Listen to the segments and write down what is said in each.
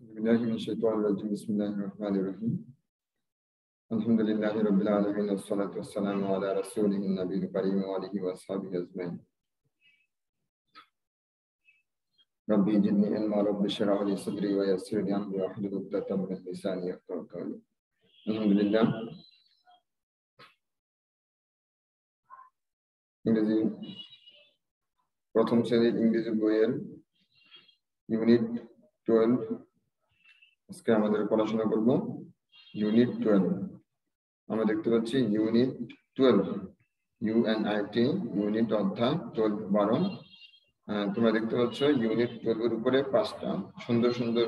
Bismillahirrahmanirrahim. Alhamdulillahi Rabbil Alamin. Wassalatu wassalamu ala rasulihi nabiyil karim wa alihi wa ashabihi ajma'in. Rabbi zidni ilma, Rabbi shrah li sadri wa yassir li amri wahlul 'uqdatam min lisani yafqahu qawli. Alhamdulillah. ইংরেজি প্রথম শ্রেণীর ইংরেজি বইয়ের unit 12 আজকে আমাদের পড়াশোনা করব unit 12 আমরা দেখতে পাচ্ছি ইউনিট 12 UNIT ইউনিট অধ্যায় 12 তোমরা দেখতে পাচ্ছ ইউনিট 12 এর উপরে পাঁচটা সুন্দর সুন্দর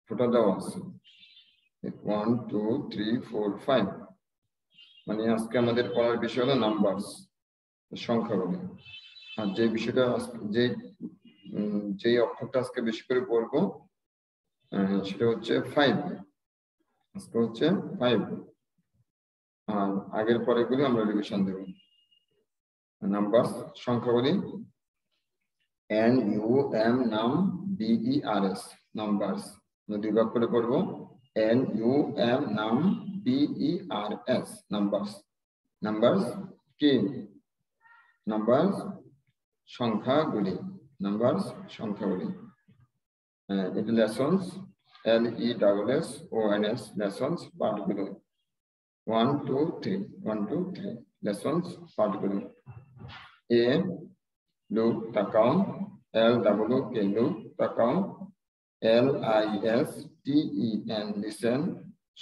ফটো দেওয়া আছে 1 2 3 4 5 মানে আজকে আমাদের পড়ার বিষয় হলো নাম্বারস সংখ্যাগুলি আর যে বিষয়টা যে অক্ষরটা আজকে বেশি করে পড়বো সেটা হচ্ছে 5 আজকে হচ্ছে 5 আর আগের পরেগুলি আমরা রিভিশন দেব নাম্বারস সংখ্যাগুলি NUM নাম BERS নাম্বারস আমরা দুই ভাগ করে পড়বো NUM নাম BERS নাম্বারস নাম্বারস কি নাম্বারস সংখ্যাগুলি নাম্বারস সংখ্যাগুলি এটা লেসনস LESSONS লেসনস পাঠগুলো 1 2 3 লেসনস পাঠগুলো A look তাকাও LWK look তাকাও LISTEN listen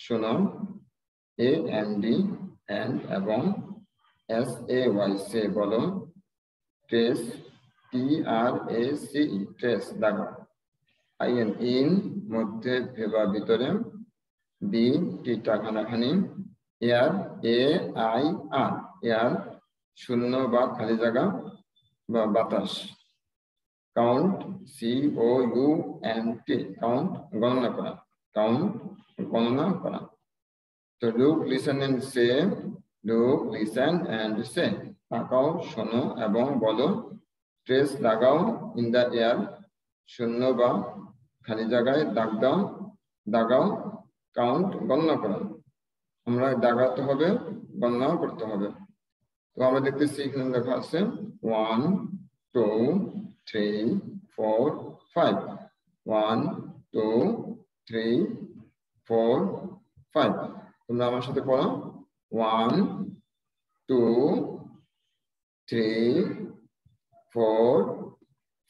শোনো AND and এবং SAY say বলো trace TRACE trace Daga IN in মধ্যে ভেবা ভিতরে B টিটা খানাখানি air air শূন্য বা খালি জায়গা বা বাতাস count COUNT count গণনা করা count গণনা করা তো look listen and say look listen and say তাকাও শোনো এবং বলো trace লাগাও in the air শূন্য বা খালি জায়গায় দাগ দাও দাগাও কাউন্ট গণনা করো আমরা দাগাতে হবে গণনাও করতে হবে তো আমরা দেখতেছি এখানে লেখা আছে 1 2 3 4 5 1 2 3 4 5 তোমরা আমার সাথে পড়ো 1 2 3 4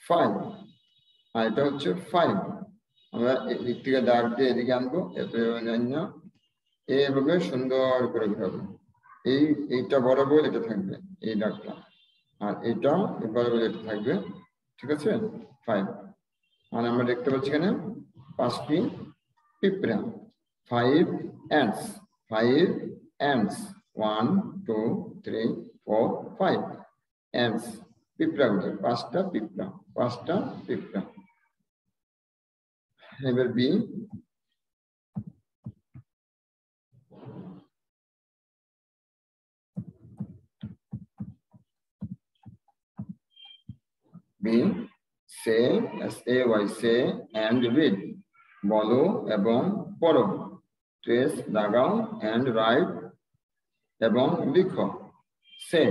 5 আর এটা হচ্ছে 5 আমরা এদিক থেকে দাগ দিয়ে এদিকে আনবো এইভাবে সুন্দর করে ঘোরাবো এইটা বরাবর এটা থাকবে এই দাগটা আর এটা বরাবর এটা থাকবে ঠিক আছে 5 আর আমরা দেখতে পাচ্ছি এখানে 5টি পিঁপড়া 5 ants 1 2 3 4 5 ants পিঁপড়াগুলি 5টা পিঁপড়া এবার B say SAY say and read বলো এবং পড়ো trace লাগাও and write এবং লিখো say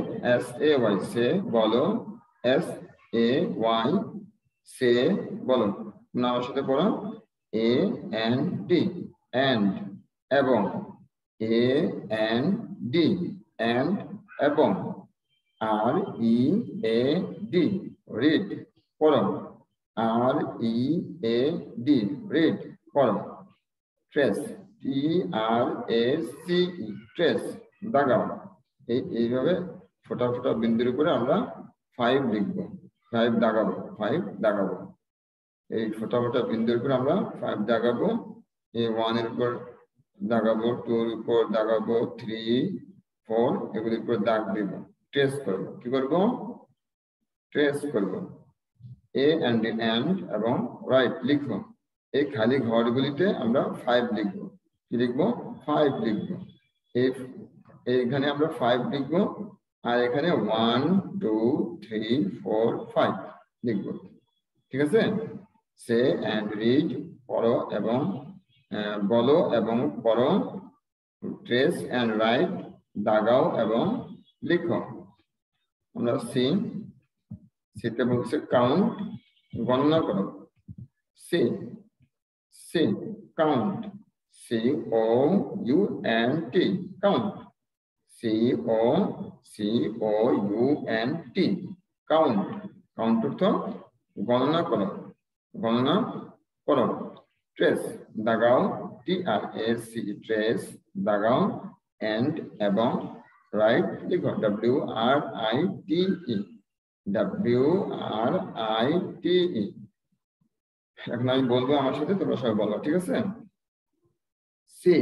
SAY say বলো SAY say বলো না আমার সাথে পড়ো AND and এবং AND and এবং READ read পড়ো READ read পড়ো trace TRACE trace দাগাও এইভাবে ফোটা ফোটা বিন্দুর উপরে আমরা 5 লিখবো 5 দাগাবো এই ফোটা ফোটা বিন্দুর উপর আমরা 5 দাগাবো এই 1 এর উপর দাগাবো 2 এর উপর দাগাবো 3 4 এগুলোর উপর দাগ দেব ট্রেস করব কি করব ট্রেস করব A and এবং রাইট লিখব এই খালি ঘরগুলিতে আমরা 5 লিখব কি লিখব 5 লিখব এইখানে আমরা 5 লিখব আর এখানে 1 2 3 4 5 লিখব ঠিক আছে? সে এন্ড রিড, পড়ো এবং বলো এবং পড়ো। ট্রেস এন্ড রাইট, দাগাও এবং লিখো। আমরা সিতে বলছে কাউন্ট, গণনা করো। সি সি count, COUNT, count, COUNT, count. Count অর্থ গণনা করো, গণনা করো। ট্রেস, দাগাও, TRAC, ট্রেস, দাগাও। এন্ড এবং রাইট লিখো, WRITE, WRITE। এখন আমি বলবো আমার সাথে, তোমরা সবাই বলো, ঠিক আছে? C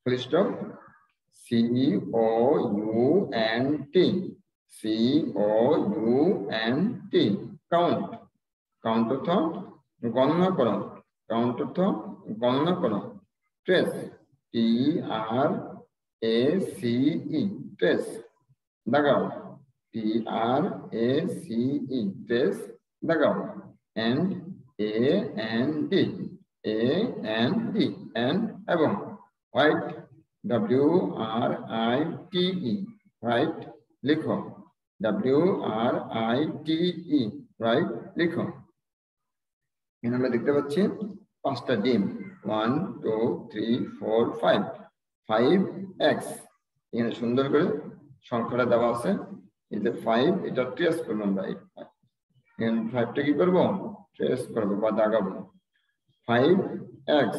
full stop, COUNT, count. Count অর্থ গণনা করো, কাউন্ট অর্থ গণনা করো। ট্রেস, TRACE, ট্রেস, দাগাও, TRACE, ট্রেস, দাগাও। এন্ড, AND, এন্ড এবং রাইট, WRITE, রাইট লিখো, WRITE, রাইট লিখো। এখানে আমরা দেখতে পাচ্ছি 5টা ডিম, 1 2 3 4 5, 5x। এখানে সুন্দর করে সংখ্যাটা দেওয়া আছে, এই যে 5, এটা ট্রেস করবো আমরা। এখানে 5টা কি করবো? ট্রেস করবো বা দাগাবো। 5x,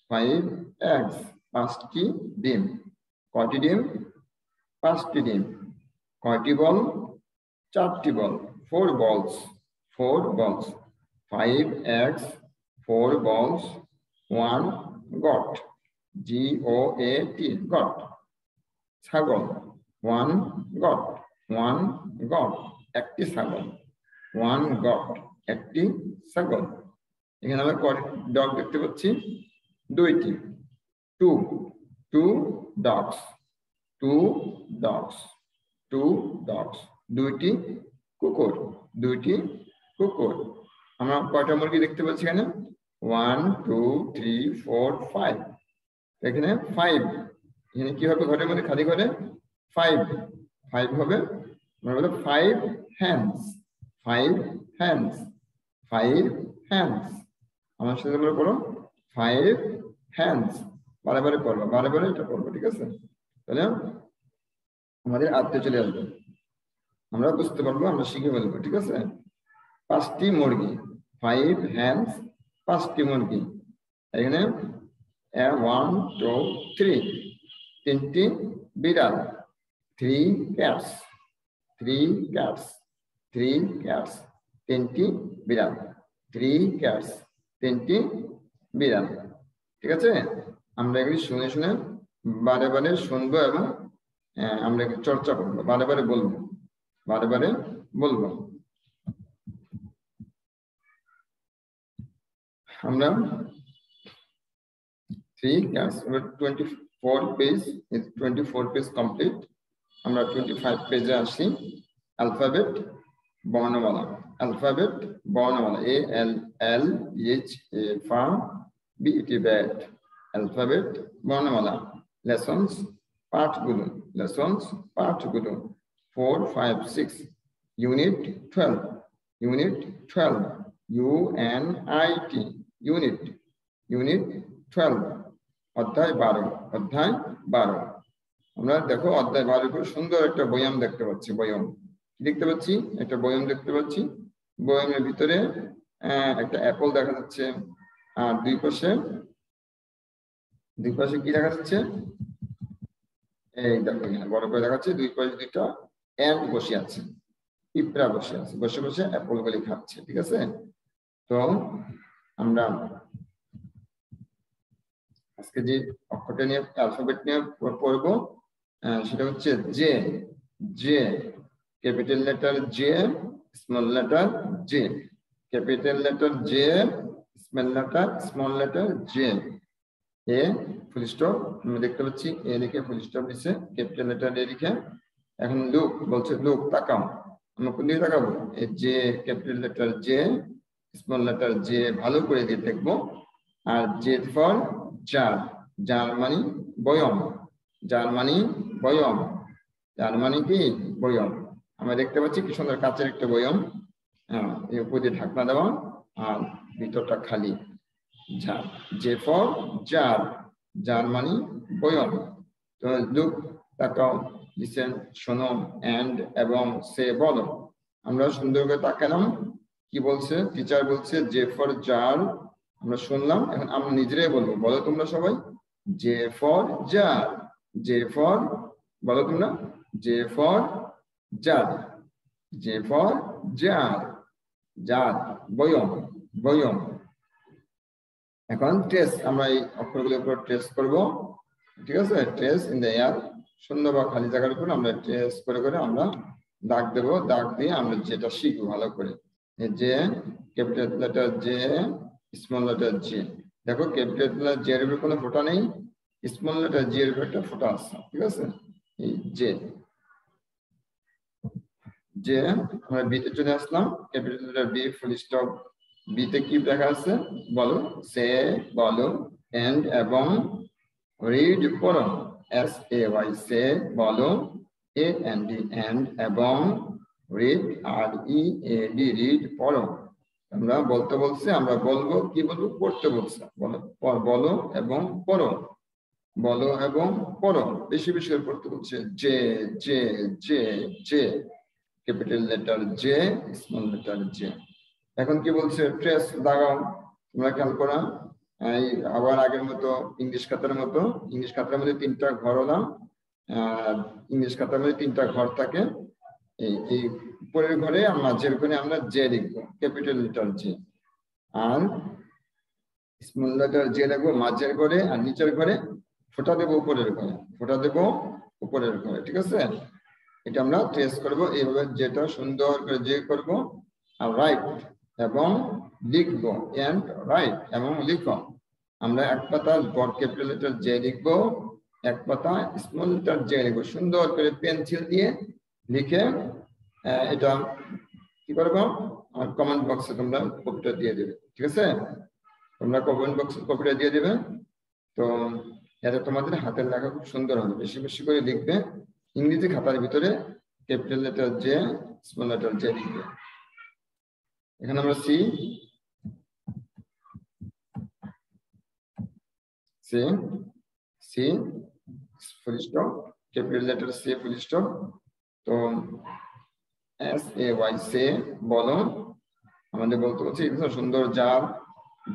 5x, 5টি ডিম। কয়টি ডিম? 5টি ডিম। কয়টি বল? 4টি বল, 4 balls, 4 balls। 5x, 4 balls, 1 goat, GOAT, goat, ছাগল। 1 goat, 1 goat, একটি ছাগল। 1 goat, একটি ছাগল। এখানে আমরা ডগ দেখতে পাচ্ছি 2টি, 2 dogs, 2 dogs, 2 dogs, 2টি কুকুর, 2টি কুকুর। আমরা কয়টা মুরগি দেখতে পাচ্ছি এখানে? 1 2 3 4 5। এখানে 5, এখানে কি হবে ঘরের মধ্যে? খালি ঘরে 5 হবে। আমরা বলবো 5 hands, 5 hands, 5 hands। আমার সাথে আমরা পড়ো 5 hands, বারে বারে পড়বো, বারে বারে এটা পড়বো, ঠিক আছে? তাহলে আমাদের আত্মে চলে আসবে, আমরা বুঝতে পারবো, আমরা শিখে বলবো, ঠিক আছে? 5টি মুরগি, 5 hands, 5টি মুরগি। এখানে 1 2 3, 3টি বিড়াল। 3 cats, 3 cats, 3 cats, 3টি বিড়াল। 3 cats, 3টি বিড়াল। ঠিক আছে? আমরা এগুলি শুনে শুনে বারে বারে শুনবো এবং আমরা চর্চা করবো, বারে বারে বলবো, বারে বারে বলবো। আমরা 3 cats, 24 page, 24 page complete। আমরা 25 পেজে আসি। অ্যালফাবেট বর্ণমালা, অ্যালফাবেট বর্ণমালা, ALLEH ব্যাট, অ্যালফাবেট বর্ণমালা। লেসন্স পাঠগুলো, লেসন্স পাঠগুলো 4 5 6। Unit 12, unit 12, UNIT, unit, unit 12। অধ্যায় 12, অধ্যায় 12। আমরা দেখো অধ্যায় 12 করে সুন্দর একটা বয়াম দেখতে পাচ্ছি। বয়াম কি দেখতে পাচ্ছি? একটা বয়াম দেখতে পাচ্ছি। বয়ামের ভিতরে একটা অ্যাপল দেখা যাচ্ছে, আর দুই পাশে কি দেখা যাচ্ছে? এই দেখো এখানে বড় করে দেখাচ্ছে, দুই পাশে দুইটা অ্যান্ট বসে আছে, পিঁপড়া বসে আছে, বসে বসে অ্যাপল গুলি খাচ্ছে। ঠিক আছে? তো আমরা আজকে যে অক্ষরটা নিয়ে, অ্যালফাবেট নিয়ে পড়বো, সেটা হচ্ছে J. J, capital letter J, small letter J, capital letter J, small letter J. A full stop, আমরা দেখতে পাচ্ছি এ লিখে ফুল স্টপ দিচ্ছে, ক্যাপিটাল লেটার এ লিখে। এখন লুক বলছে, লুক তাকাও, আমরা কোন দিকে তাকাবো? এই J, capital letter J, small letter J ভালো করে দিয়ে দেখবো। আর জে ফর জার, জার মানে বয়ম, জার মানে বয়ম, জার মানে কি বয়ম। আমরা দেখতে পাচ্ছি কি সুন্দর কাচের একটা বয়ম, এই উপর দিয়ে ঢাকনা দেওয়া আর ভিতরটা খালি। Jar, J for jar, jar মানে বয়ম। তো লুক, তাকাও, লিসেন শোনো, এন্ড এবং সে বলো। আমরা সুন্দর করে তাকালাম, কি বলছে টিচার বলছে জে ফর জার, আমরা শুনলাম, এখন আমরা নিজেরাই বলবো। বলো তোমরা সবাই, J for jar, J for, বলো তোমরা, J for jar, J for jar, jar বয়ম, বয়ম। এখন ট্রেস, আমরা এই অক্ষরগুলোর উপর ট্রেস করব, ঠিক আছে? ট্রেস ইন দ্য এয়ার, শূন্য বা খালি জায়গার উপর আমরা ট্রেস করে করে আমরা দাগ দেব, দাগ দিয়ে আমরা যেটা শিখবো ভালো করে। যে capital letter J, small letter J, দেখো ক্যাপিটাল লেটার জে এর উপর কোনো ফোঁটা নেই, স্মল লেটার জে এর উপর একটা ফোঁটা আছে, ঠিক আছে? এই জে, যে আমরা বিতে চলে আসলাম, capital letter B, full stop. বিতে কি দেখা আছে বলো? সে, বলো, এন্ড এবং রিড পড়ো, এস এ ওয়াই, সে বলো, এ এন ডি এন্ড এবং read R E A D, read পড়ো। আমরা বলতে বলছে, আমরা বলবো, কি বলবো? পড়তে বলছে, বলো, বলো এবং পড়ো, বলো এবং পড়ো, বেশি বেশি করে পড়তে বলছে। J, J, J, J, capital letter J, small letter J. এখন কি বলছে? ট্রেস দাগাও। তোমরা খেয়াল করা, এই আবার আগের মতো ইংলিশ খাতার মতো, ইংলিশ খাতার মধ্যে তিনটা ঘর হলাম, ইংলিশ খাতার মধ্যে তিনটা ঘর থাকে। এই উপরের ঘরে মাঝের ঘরে আমরা জে লিখবো, ক্যাপিটাল লেটার জে। আর স্মল লেটার জে লিখবো মাঝের ঘরে, আর নিচের ঘরে ফোঁটা দেবো উপরের ঘরে, ফোঁটা দেবো উপরের ঘরে, ঠিক আছে? এটা আমরা ট্রেস করবো এইভাবে, যেটা সুন্দর করে জে করবো, আর রাইট এবং লিখবো, এন্ড রাইট এবং লিখো। আমরা এক পাতা বড় ক্যাপিটাল লেটার জে লিখবো, এক পাতা স্মল লেটার জে লিখবো, সুন্দর করে পেন্সিল দিয়ে লিখে এটা কি করবো? আমার কমেন্ট বক্সে তোমরা কপিটা দিয়ে দেবে, ঠিক আছে? তোমরা কমেন্ট বক্সে কপিটা দিয়ে দেবে। তো এতে তোমাদের হাতের লেখা খুব সুন্দর হবে, বেশি বেশি করে লিখবে। ইংরেজি খাতার ভিতরে capital letter J, small letter J লিখবে। এখানে আমরা C, C, C full stop, capital letter C full stop. তো এস এ ওয়াই, সে বলো, আমাদের বলতে হচ্ছে সুন্দর jar,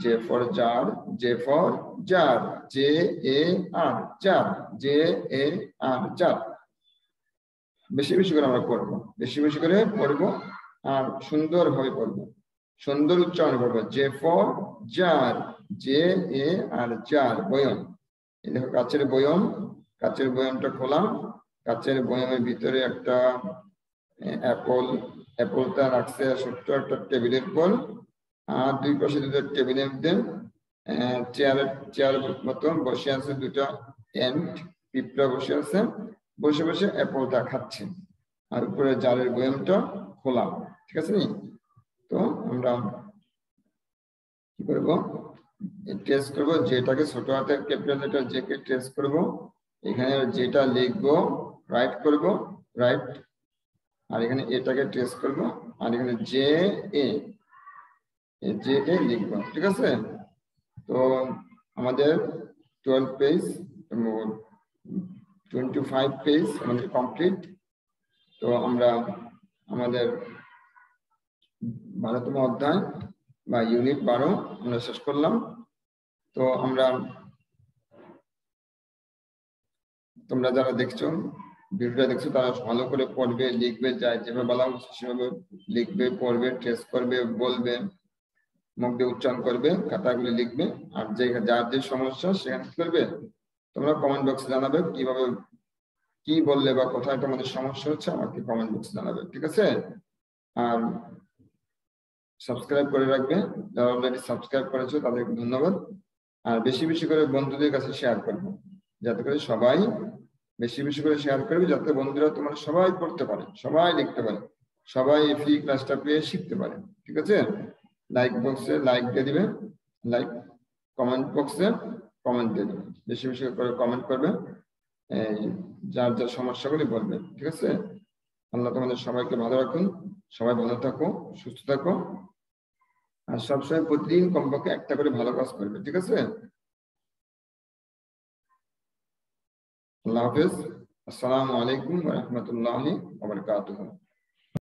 J for jar, J for jar, J A R, jar, J A R, jar. বেশি বেশি করে আমরা পড়বো, বেশি বেশি করে পড়বো, আর সুন্দর ভাবে পড়বো, সুন্দর উচ্চারণ করবো। J for jar, J A R, jar বয়ম। এই দেখো কাচের বয়ম, কাচের বয়মটা খোলা, কাচের বয়মের ভিতরে একটা অ্যাপল, অ্যাপলটা রাখছে ছোট্ট একটা টেবিলের উপর, আর দুই পাশে দুটো টেবিলের মধ্যে চেয়ার মতো বসে আছে দুটা এন্ট, পিঁপড়া বসে আছে, বসে বসে অ্যাপলটা খাচ্ছে, আর উপরে জারের বয়মটা খোলা, ঠিক আছে নি? তো আমরা কি করবো? টেস্ট করবো, যেটাকে ছোট হাতের capital letter J K test করবো, এখানে যেটা লিখবো রাইট করবো, রাইট, আর এখানে এটাকে টেস্ট করবো, আর এখানে জে এ, জে এ লিখবো, ঠিক আছে? তো আমাদের 12 পেজ, 25 পেজ আমাদের কমপ্লিট। তো আমরা আমাদের 12তম অধ্যায় বা ইউনিট 12 আমরা শেষ করলাম। তো আমরা, তোমরা যারা দেখছো ভিডিওটা দেখছো, তারা ভালো করে পড়বে, লিখবে, যায় যেভাবে বলা হচ্ছে সেভাবে লিখবে, পড়বে, ট্রেস করবে, বলবে, মুখ দিয়ে উচ্চারণ করবে, খাতাগুলি লিখবে। আর যে যার যে সমস্যা সেখানে কি করবে? তোমরা কমেন্ট বক্সে জানাবে কিভাবে, কি বললে বা কোথায় তোমাদের সমস্যা হচ্ছে, আমাকে কমেন্ট বক্সে জানাবে, ঠিক আছে? আর সাবস্ক্রাইব করে রাখবে, যারা অলরেডি সাবস্ক্রাইব করেছো তাদেরকে ধন্যবাদ। আর বেশি বেশি করে বন্ধুদের কাছে শেয়ার করবে, যাতে করে সবাই বেশি বেশি করে শেয়ার করবে, যাতে বন্ধুরা তোমার সবাই পড়তে পারে, সবাই লিখতে পারে, সবাই এই ফ্রি ক্লাসটা পেয়ে শিখতে পারে। ঠিক আছে, লাইক বক্সে লাইক দিয়ে দিবে, লাইক, কমেন্ট বক্সে কমেন্ট দিয়ে দিবে, বেশি বেশি করে কমেন্ট করবে, যার যার সমস্যাগুলি বলবে। ঠিক আছে, আল্লাহ তোমাদের সবাইকে ভালো রাখুন, সবাই ভালো থাকো, সুস্থ থাকো, আর সবসময় প্রতিদিন কমপক্ষে একটা করে ভালো কাজ করবে। ঠিক আছে, আল্লাহ হাফেজ, আসসালামু আলাইকুম ওয়া রাহমাতুল্লাহি ওয়া বারাকাতুহু।